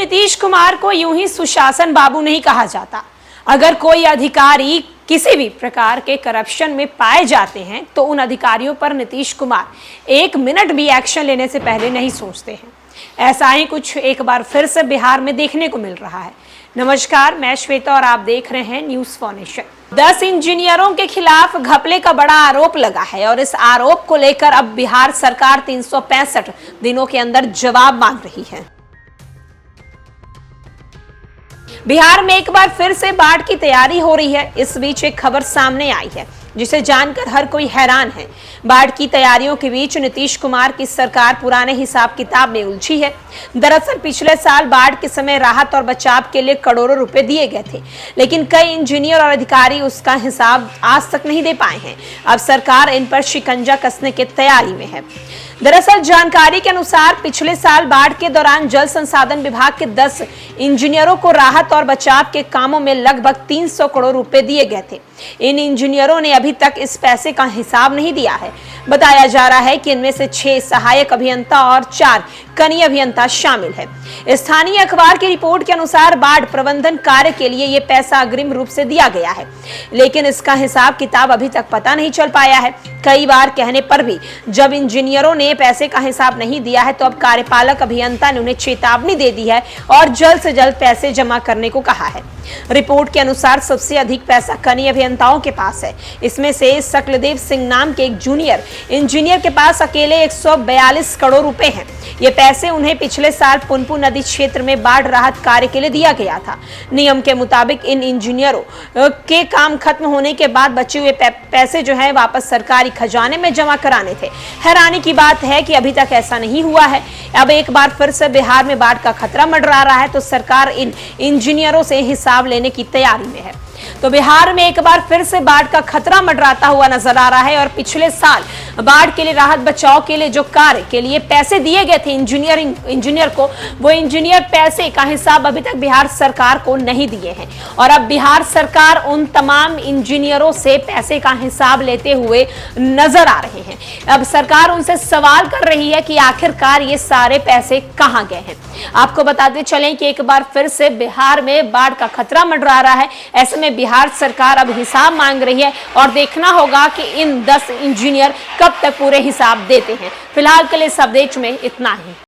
नीतीश कुमार को यूं ही सुशासन बाबू नहीं कहा जाता। अगर कोई अधिकारी किसी भी प्रकार के करप्शन में पाए जाते हैं तो उन अधिकारियों पर नीतीश कुमार एक मिनट भी एक्शन लेने से पहले नहीं सोचते हैं। ऐसा ही कुछ एक बार फिर से बिहार में देखने को मिल रहा है। नमस्कार, मैं श्वेता और आप देख रहे हैं न्यूज़ फॉर नेशन। 10 इंजीनियरों के खिलाफ घपले का बड़ा आरोप लगा है और इस आरोप को लेकर अब बिहार सरकार 365 दिनों के अंदर जवाब मांग रही है। बिहार में एक बार फिर से बाढ़ की तैयारी हो रही है। इस बीच एक खबर सामने आई है जिसे जानकर हर कोई हैरान है। बाढ़ की तैयारियों के बीच नीतीश कुमार की सरकार पुराने हिसाब किताब में उलझी है। दरअसल पिछले साल बाढ़ के समय राहत और बचाव के लिए करोड़ों रुपए दिए गए थे, लेकिन कई इंजीनियर और अधिकारी उसका हिसाब आज तक नहीं दे पाए हैं। अब सरकार इन पर शिकंजा कसने की तैयारी में है। दरअसल जानकारी के अनुसार पिछले साल बाढ़ के दौरान जल संसाधन विभाग के 10 इंजीनियरों को राहत और बचाव के कामों में लगभग 300 करोड़ रुपए दिए गए थे। इन इंजीनियरों ने अभी तक इस पैसे का हिसाब नहीं दिया है। बताया जा रहा है कि इनमें से 6 सहायक अभियंता और 4 कनीय अभियंता शामिल है। स्थानीय अखबार की रिपोर्ट के अनुसार बाढ़ प्रबंधन कार्य के लिए यह पैसा अग्रिम रूप से दिया गया है, लेकिन इसका हिसाब किताब अभी तक पता नहीं चल पाया है। कई बार कहने पर भी जब इंजीनियरों ने पैसे का हिसाब नहीं दिया है तो अब कार्यपालक अभियंता ने उन्हें चेतावनी दे दी है और जल्द से जल्द पैसे जमा करने को कहा है। रिपोर्ट के अनुसार सबसे अधिक पैसा कनीय अभियंताओं के पास है। इसमें से सकलदेव सिंह नाम के एक जूनियर इंजीनियर के पास अकेले 142 करोड़ रुपए हैं। ये पैसे उन्हें पिछले साल पुनपुन नदी क्षेत्र में बाढ़ राहत कार्य के लिए दिया गया था। नियम के मुताबिक इन इंजीनियरों के काम खत्म होने के बाद बचे हुए पैसे जो है वापस सरकारी खजाने में जमा कराने थे। हैरानी की बात है कि अभी तक ऐसा नहीं हुआ है। अब एक बार फिर से बिहार में बाढ़ का खतरा मंडरा रहा है तो सरकार इन इंजीनियरों से हिसाब लेने की तैयारी में है। तो बिहार में एक बार फिर से बाढ़ का खतरा मंडराता हुआ नजर आ रहा है और पिछले साल बाढ़ के लिए राहत बचाव के लिए जो कार्य के लिए पैसे दिए गए थे इंजीनियर को, वो इंजीनियर पैसे का हिसाब अभी तक बिहार सरकार को नहीं दिए हैं। और अब बिहार सरकार उन तमाम इंजीनियरों से पैसे का हिसाब लेते हुए नजर आ रहे हैं। अब सरकार उनसे सवाल कर रही है कि आखिरकार ये सारे पैसे कहां गए हैं। आपको बताते चलें कि एक बार फिर से बिहार में बाढ़ का खतरा मंडरा रहा है। ऐसे में बिहार सरकार अब हिसाब मांग रही है और देखना होगा कि इन 10 इंजीनियर कब तक पूरे हिसाब देते हैं। फिलहाल के लिए इस अपडेट में इतना ही।